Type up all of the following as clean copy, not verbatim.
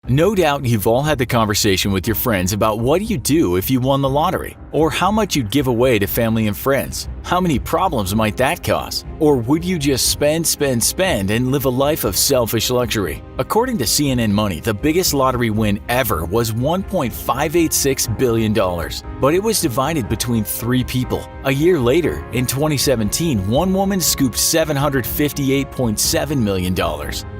No doubt you've all had the conversation with your friends about what you do if you won the lottery, or how much you'd give away to family and friends. How many problems might that cause? Or would you just spend and live a life of selfish luxury? According to CNN Money, the biggest lottery win ever was $1.586 billion, but it was divided between 3 people. A year later, in 2017, one woman scooped $758.7 million,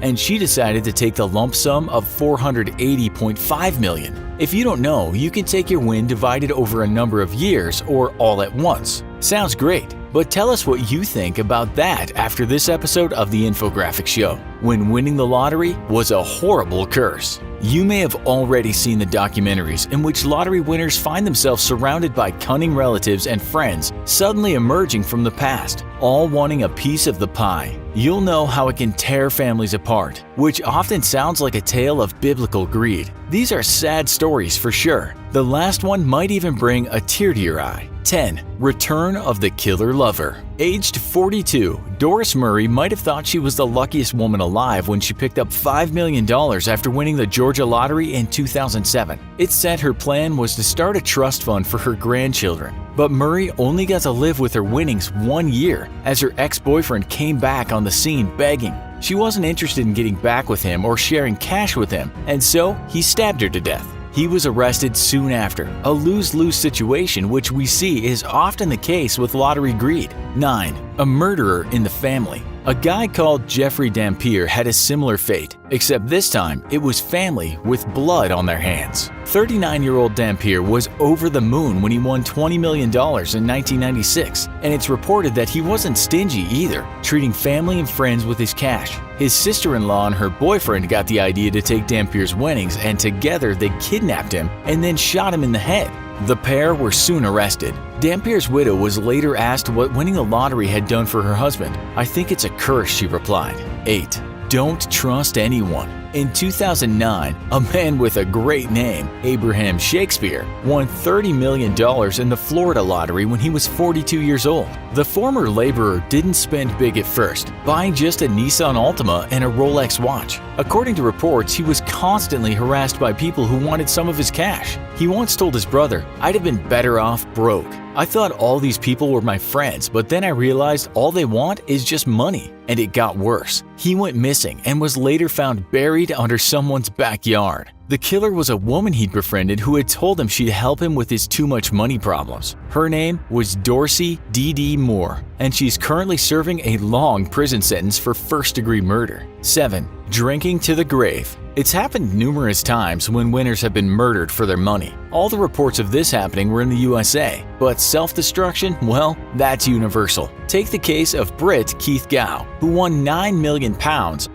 and she decided to take the lump sum of $480.5 million. If you don't know, you can take your win divided over a number of years or all at once. Sounds great, but tell us what you think about that after this episode of The Infographic Show, when winning the lottery was a horrible curse. You may have already seen the documentaries in which lottery winners find themselves surrounded by cunning relatives and friends suddenly emerging from the past, all wanting a piece of the pie. You'll know how it can tear families apart, which often sounds like a tale of biblical greed. These are sad stories for sure. The last one might even bring a tear to your eye. 10. Return of the Killer Lover. Aged 42, Doris Murray might have thought she was the luckiest woman alive when she picked up $5 million after winning the Georgia lottery in 2007. It said her plan was to start a trust fund for her grandchildren. But Murray only got to live with her winnings 1 year as her ex-boyfriend came back on the scene begging. She wasn't interested in getting back with him or sharing cash with him, and so he stabbed her to death. He was arrested soon after, a lose-lose situation which we see is often the case with lottery greed. 9. A murderer in the family. A guy called Jeffrey Dampier had a similar fate, except this time it was family with blood on their hands. 39-year-old Dampier was over the moon when he won $20 million in 1996, and it's reported that he wasn't stingy either, treating family and friends with his cash. His sister-in-law and her boyfriend got the idea to take Dampier's winnings, and together they kidnapped him and then shot him in the head. The pair were soon arrested. Dampier's widow was later asked what winning the lottery had done for her husband. "I think it's a curse," she replied. 8. Don't trust anyone. In 2009, a man with a great name, Abraham Shakespeare, won $30 million in the Florida lottery when he was 42 years old. The former laborer didn't spend big at first, buying just a Nissan Altima and a Rolex watch. According to reports, he was constantly harassed by people who wanted some of his cash. He once told his brother, "I'd have been better off broke. I thought all these people were my friends, but then I realized all they want is just money." And it got worse. He went missing and was later found buried under someone's backyard. The killer was a woman he'd befriended who had told him she'd help him with his too much money problems. Her name was Dorsey D.D. Moore, and she's currently serving a long prison sentence for first-degree murder. 7. Drinking to the grave. It's happened numerous times when winners have been murdered for their money. All the reports of this happening were in the USA, but self-destruction, well, that's universal. Take the case of Brit Keith Gow, who won £9 million,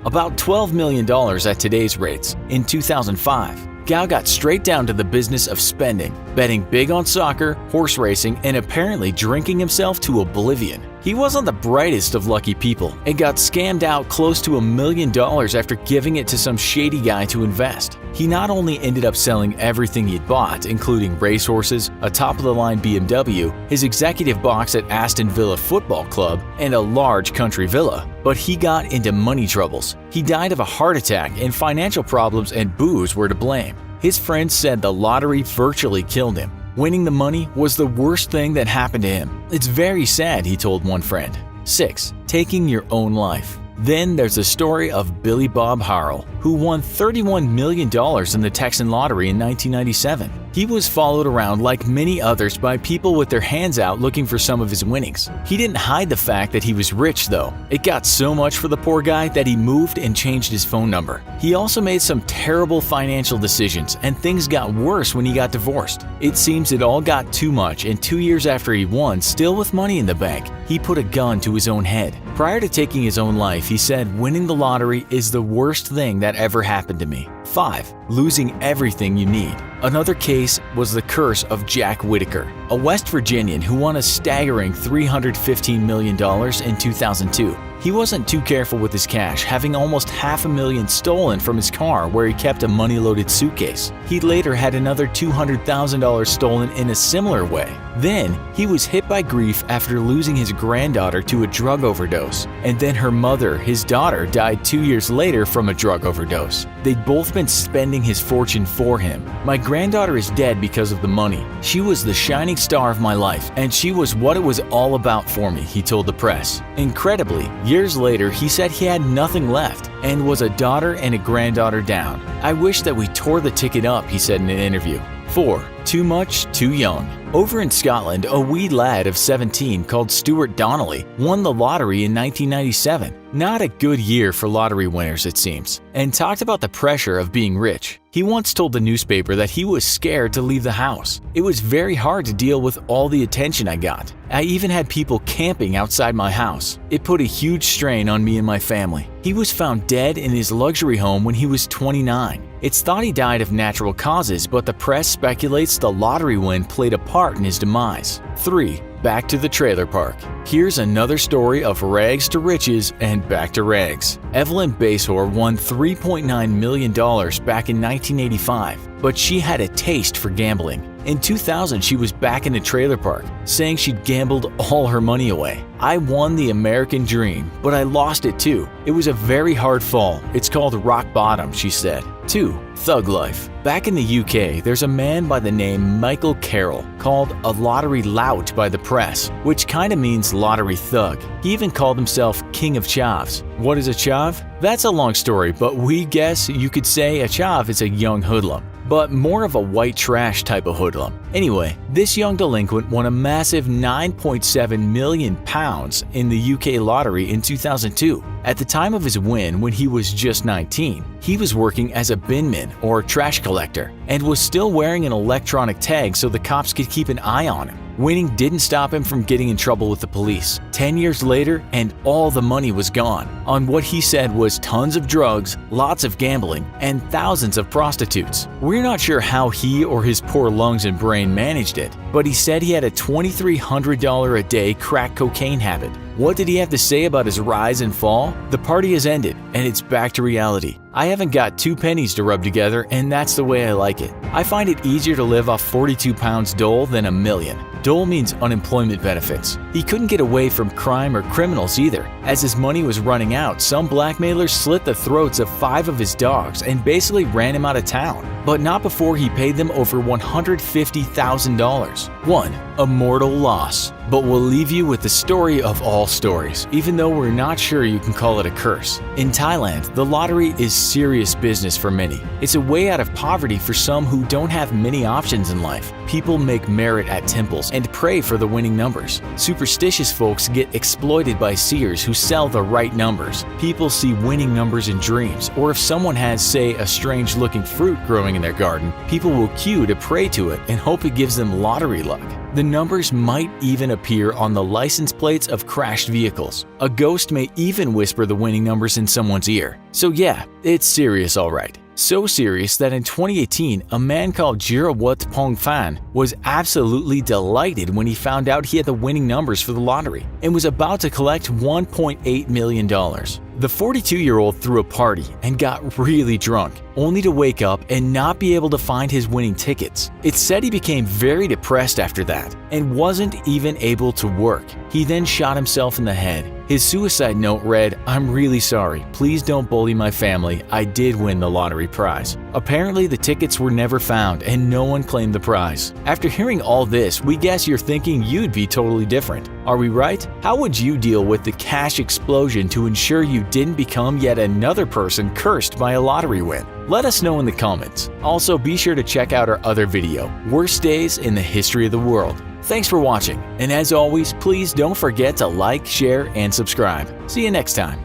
about $12 million at today's rates, in 2005. Gow got straight down to the business of spending, betting big on soccer, horse racing, and apparently drinking himself to oblivion. He wasn't the brightest of lucky people and got scammed out close to $1 million after giving it to some shady guy to invest. He not only ended up selling everything he'd bought, including racehorses, a top-of-the-line BMW, his executive box at Aston Villa Football Club, and a large country villa, but he got into money troubles. He died of a heart attack, and financial problems and booze were to blame. His friends said the lottery virtually killed him. Winning the money was the worst thing that happened to him. "It's very sad," he told one friend. 6. Taking your own life. Then there's the story of Billy Bob Harrell, who won $31 million in the Texan lottery in 1997. He was followed around like many others by people with their hands out looking for some of his winnings. He didn't hide the fact that he was rich though. It got so much for the poor guy that he moved and changed his phone number. He also made some terrible financial decisions, and things got worse when he got divorced. It seems it all got too much, and 2 years after he won, still with money in the bank, he put a gun to his own head. Prior to taking his own life, he said, "Winning the lottery is the worst thing that ever happened to me." 5. Losing everything you need. Another case was the curse of Jack Whitaker, a West Virginian who won a staggering $315 million in 2002. He wasn't too careful with his cash, having almost $500,000 stolen from his car where he kept a money-loaded suitcase. He later had another $200,000 stolen in a similar way. Then, he was hit by grief after losing his granddaughter to a drug overdose. And then her mother, his daughter, died 2 years later from a drug overdose. They'd both been spending his fortune for him. My granddaughter is dead because of the money. She was the shining star of my life, and she was what it was all about for me, he told the press. Incredibly, years later, he said he had nothing left and was a daughter and a granddaughter down. I wish that we tore the ticket up, he said in an interview. 4. Too much, too young. Over in Scotland, a wee lad of 17 called Stuart Donnelly won the lottery in 1997. Not a good year for lottery winners, it seems, and talked about the pressure of being rich. He once told the newspaper that he was scared to leave the house. It was very hard to deal with all the attention I got. I even had people camping outside my house. It put a huge strain on me and my family. He was found dead in his luxury home when he was 29. It's thought he died of natural causes, but the press speculates the lottery win played a part in his demise. 3. Back to the trailer park. Here's another story of rags to riches and back to rags. Evelyn Basehor won $3.9 million back in 1985, but she had a taste for gambling. In 2000, she was back in a trailer park, saying she'd gambled all her money away. I won the American dream, but I lost it too. It was a very hard fall. It's called rock bottom, she said. 2. Thug life. Back in the UK, there's a man by the name Michael Carroll, called a lottery lout by the press, which kinda means lottery thug. He even called himself King of Chavs. What is a chav? That's a long story, but we guess you could say a chav is a young hoodlum, but more of a white trash type of hoodlum. Anyway, this young delinquent won a massive £9.7 million in the UK lottery in 2002. At the time of his win, when he was just 19, he was working as a binman or trash collector and was still wearing an electronic tag so the cops could keep an eye on him. Winning didn't stop him from getting in trouble with the police. 10 years later, and all the money was gone on what he said was tons of drugs, lots of gambling, and thousands of prostitutes. We're not sure how he or his poor lungs and brain managed it, but he said he had a $2,300 a day crack cocaine habit. What did he have to say about his rise and fall? The party has ended, and it's back to reality. I haven't got 2 pennies to rub together, and that's the way I like it. I find it easier to live off 42 pounds dole than $1 million. Dole means unemployment benefits. He couldn't get away from crime or criminals either. As his money was running out, some blackmailers slit the throats of 5 of his dogs and basically ran him out of town. But not before he paid them over $150,000. 1. A mortal loss. But we'll leave you with the story of all stories, even though we're not sure you can call it a curse. In Thailand, the lottery is serious business for many. It's a way out of poverty for some who don't have many options in life. People make merit at temples and pray for the winning numbers. Superstitious folks get exploited by seers who sell the right numbers. People see winning numbers in dreams, or if someone has, say, a strange-looking fruit growing in their garden, people will queue to pray to it and hope it gives them lottery luck. The numbers might even appear on the license plates of crashed vehicles. A ghost may even whisper the winning numbers in someone's ear. So yeah, it's serious all right. So serious that in 2018, a man called Jirawat Pongfan was absolutely delighted when he found out he had the winning numbers for the lottery and was about to collect $1.8 million. The 42-year-old threw a party and got really drunk, only to wake up and not be able to find his winning tickets. It's said he became very depressed after that and wasn't even able to work. He then shot himself in the head. His suicide note read, "I'm really sorry. Please don't bully my family. I did win the lottery prize." Apparently, the tickets were never found and no one claimed the prize. After hearing all this, we guess you're thinking you'd be totally different. Are we right? How would you deal with the cash explosion to ensure you didn't become yet another person cursed by a lottery win? Let us know in the comments. Also, be sure to check out our other video, Worst Days in the History of the World. Thanks for watching, and as always, please don't forget to like, share, and subscribe. See you next time.